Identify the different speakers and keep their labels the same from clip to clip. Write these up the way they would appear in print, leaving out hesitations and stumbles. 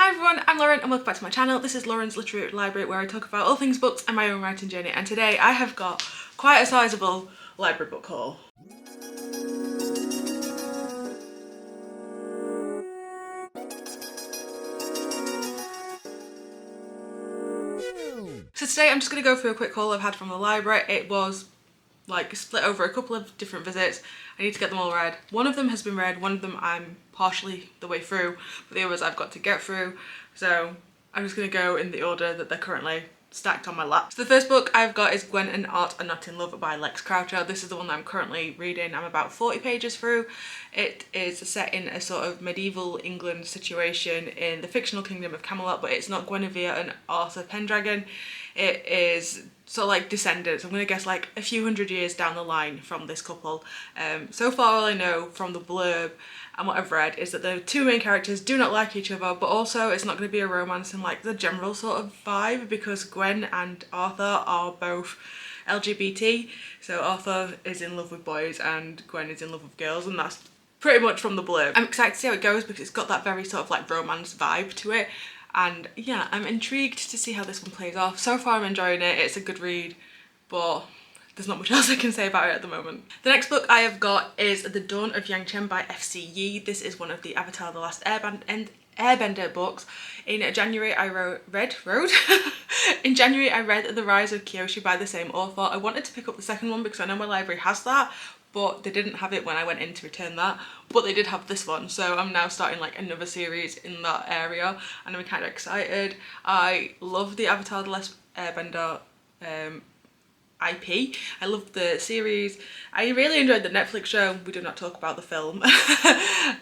Speaker 1: Hi everyone, I'm Lauren and welcome back to my channel. This is Lauren's Literary Library where I talk about all things books and my own writing journey, and today I have got quite a sizable library book haul. So today I'm just going to go through a quick haul I've had from the library. It was like split over a couple of different visits. I need to get them all read. One of them has been read, one of them I'm partially the way through, but the others I've got to get through. So I'm just going to go in the order that they're currently stacked on my lap. So the first book I've got is Gwen and Art Are Not in Love by Lex Croucher. This is the one that I'm currently reading. I'm about 40 pages through. It is set in a sort of medieval England situation in the fictional kingdom of Camelot, but it's not Guinevere and Arthur Pendragon. It is sort of like descendants. I'm going to guess like a few hundred years down the line from this couple. So far all I know from the blurb and what I've read is that the two main characters do not like each other, but also it's not going to be a romance in like the general sort of vibe, because Gwen and Arthur are both LGBT. So Arthur is in love with boys and Gwen is in love with girls, and that's pretty much from the blurb. I'm excited to see how it goes because it's got that very sort of like romance vibe to it. And yeah, I'm intrigued to see how this one plays off. So far I'm enjoying it, it's a good read, but there's not much else I can say about it at the moment. The next book I have got is The Dawn of Yang Chen by F.C. Yee. This is one of the Avatar The Last Airbender books. In January I read The Rise of Kyoshi by the same author. I wanted to pick up the second one because I know my library has that, but they didn't have it when I went in to return that, but they did have this one, so I'm now starting like another series in that area and I'm kind of excited. I love the Avatar The Last Airbender IP. I love the series. I really enjoyed the Netflix show. We did not talk about the film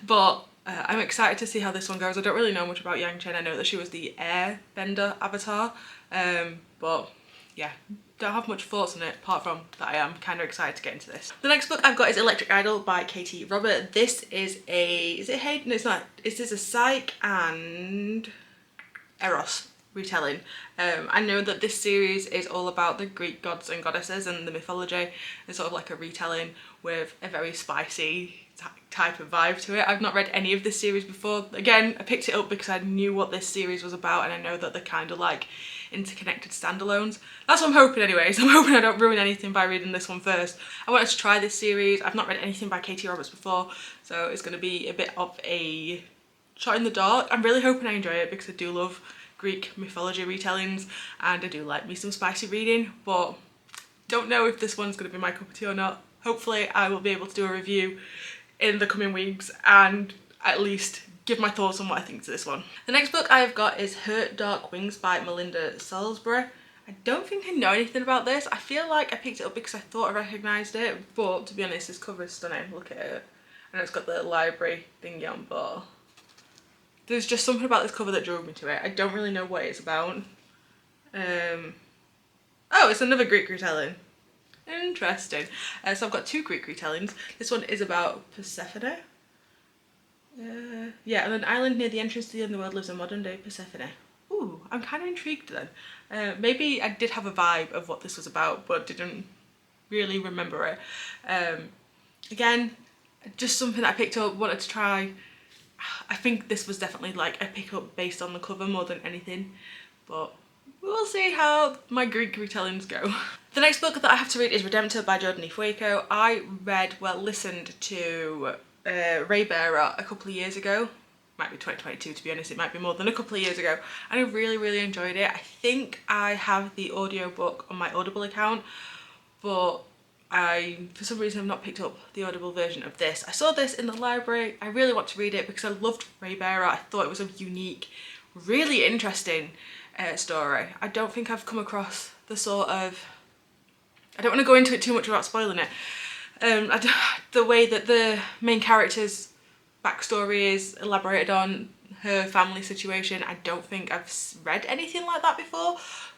Speaker 1: but I'm excited to see how this one goes. I don't really know much about Yang Chen. I know that she was the airbender avatar, but yeah, don't have much thoughts on it apart from that I am kind of excited to get into this. The next book I've got is Electric Idol by Katie Robert. This is is it Hayden? It's not. This is a Psyche and Eros retelling. I know that this series is all about the Greek gods and goddesses and the mythology. It's sort of like a retelling with a very spicy type of vibe to it. I've not read any of this series before. Again, I picked it up because I knew what this series was about and I know that they're kind of like interconnected standalones. That's what I'm hoping anyways. I'm hoping I don't ruin anything by reading this one first. I wanted to try this series. I've not read anything by Katie Roberts before, so it's going to be a bit of a shot in the dark. I'm really hoping I enjoy it because I do love Greek mythology retellings and I do like me some spicy reading, but don't know if this one's going to be my cup of tea or not. Hopefully I will be able to do a review in the coming weeks and at least give my thoughts on what I think to this one. The next book I have got is Her Dark Wings by Melinda Salisbury. I don't think I know anything about this. I feel like I picked it up because I thought I recognised it, but to be honest, this cover is stunning. Look at it. I know it's got the library thingy on, but there's just something about this cover that drove me to it. I don't really know what it's about. Oh, it's another Greek retelling. Interesting. So I've got two Greek retellings. This one is about Persephone. Yeah, on an island near the entrance to the underworld lives a modern day Persephone. Ooh, I'm kind of intrigued then. Maybe I did have a vibe of what this was about, but didn't really remember it. Again, just something that I picked up, wanted to try. I think this was definitely like a pickup based on the cover more than anything, but we'll see how my Greek retellings go. The next book that I have to read is Redemptor by Jordan Fueko. I listened to Ray Bearer a couple of years ago. Might be 2022 to be honest, it might be more than a couple of years ago, and I really enjoyed it. I think I have the audiobook on my Audible account, but for some reason I've not picked up the Audible version of this. I saw this in the library. I really want to read it because I loved Ray Bearer. I thought it was a unique, really interesting story. I don't think I've come across the sort of, I don't want to go into it too much without spoiling it. The way that the main character's backstory is elaborated on, her family situation, I don't think I've read anything like that before,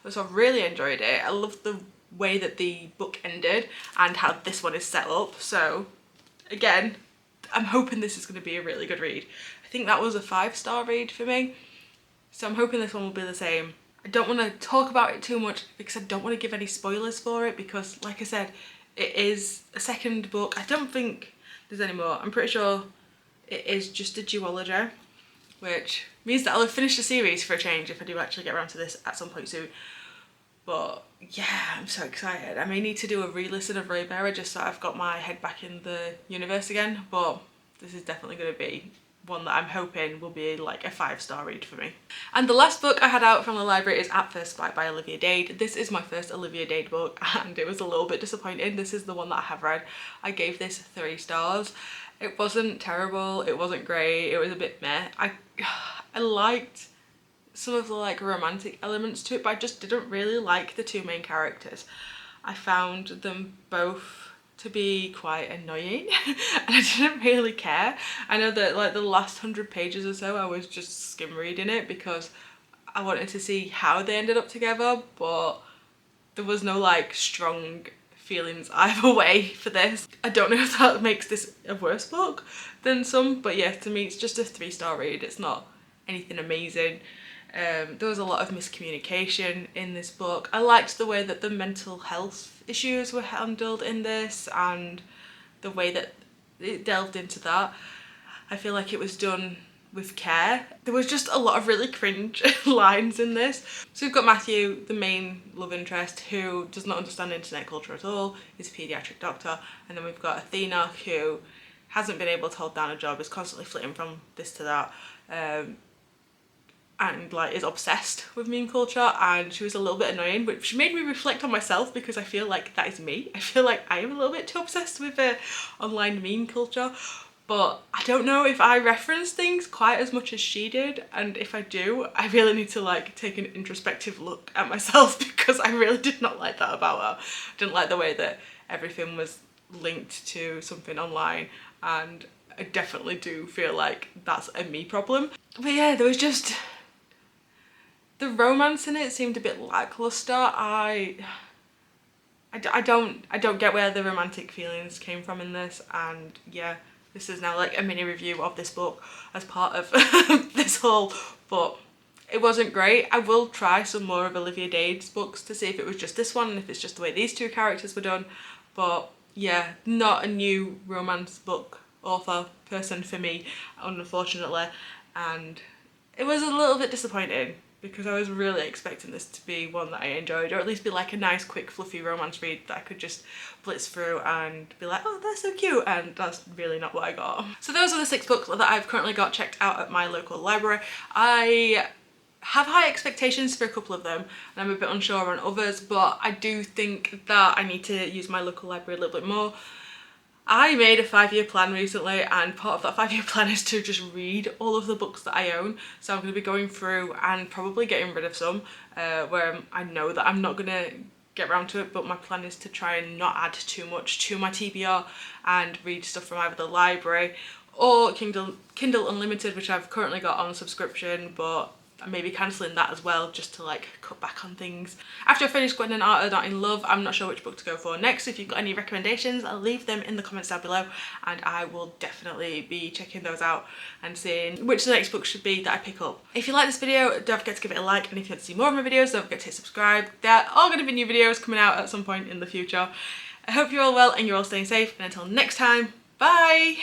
Speaker 1: so I've really enjoyed it. I love the way that the book ended and how this one is set up, so again I'm hoping this is going to be a really good read. I think that was a 5-star read for me, so I'm hoping this one will be the same. I don't want to talk about it too much because I don't want to give any spoilers for it, because like I said, it is a second book. I don't think there's any more. I'm pretty sure it is just a duology. which means that I'll have finished the series for a change if I do actually get around to this at some point soon. But yeah, I'm so excited. I may need to do a re-listen of Raybearer just so I've got my head back in the universe again, but this is definitely going to be one that I'm hoping will be like a 5-star read for me. And the last book I had out from the library is At First Sight by Olivia Dade. This is my first Olivia Dade book and it was a little bit disappointing. This is the one that I have read. I gave this 3 stars. It wasn't terrible, it wasn't great, it was a bit meh. I liked some of the like romantic elements to it, but I just didn't really like the 2 main characters. I found them both to be quite annoying and I didn't really care. I know that like the last 100 pages or so I was just skim reading it because I wanted to see how they ended up together, but there was no like strong feelings either way for this. I don't know if that makes this a worse book than some, but yeah, to me it's just a 3-star read. It's not anything amazing. There was a lot of miscommunication in this book. I liked the way that the mental health issues were handled in this and the way that it delved into that. I feel like it was done with care. There was just a lot of really cringe lines in this. So we've got Matthew, the main love interest, who does not understand internet culture at all. He's a paediatric doctor. And then we've got Athena, who hasn't been able to hold down a job, is constantly flitting from this to that. And like is obsessed with meme culture, and she was a little bit annoying, but she made me reflect on myself because I feel like that is me. I feel like I am a little bit too obsessed with online meme culture, but I don't know if I reference things quite as much as she did, and if I do, I really need to like take an introspective look at myself because I really did not like that about her. I didn't like the way that everything was linked to something online, and I definitely do feel like that's a me problem. But yeah, there was just the romance in it seemed a bit lackluster. I don't get where the romantic feelings came from in this, and yeah, this is now like a mini review of this book as part of this haul, but it wasn't great. I will try some more of Olivia Dade's books to see if it was just this one and if it's just the way these 2 characters were done, but yeah, not a new romance book author person for me, unfortunately, and it was a little bit disappointing because I was really expecting this to be one that I enjoyed, or at least be like a nice quick fluffy romance read that I could just blitz through and be like, oh, that's so cute, and that's really not what I got. So those are the 6 books that I've currently got checked out at my local library. I have high expectations for a couple of them and I'm a bit unsure on others, but I do think that I need to use my local library a little bit more. I made a 5-year plan recently, and part of that 5-year plan is to just read all of the books that I own. So I'm going to be going through and probably getting rid of some where I know that I'm not going to get around to it, but my plan is to try and not add too much to my TBR and read stuff from either the library or Kindle Unlimited, which I've currently got on subscription, but I may be cancelling that as well just to like cut back on things. After I finish Gwen and Art Are Not in Love, I'm not sure which book to go for next. If you've got any recommendations, I'll leave them in the comments down below and I will definitely be checking those out and seeing which the next book should be that I pick up. If you like this video, don't forget to give it a like, and if you want to see more of my videos, don't forget to hit subscribe. There are going to be new videos coming out at some point in the future. I hope you're all well and you're all staying safe, and until next time, bye!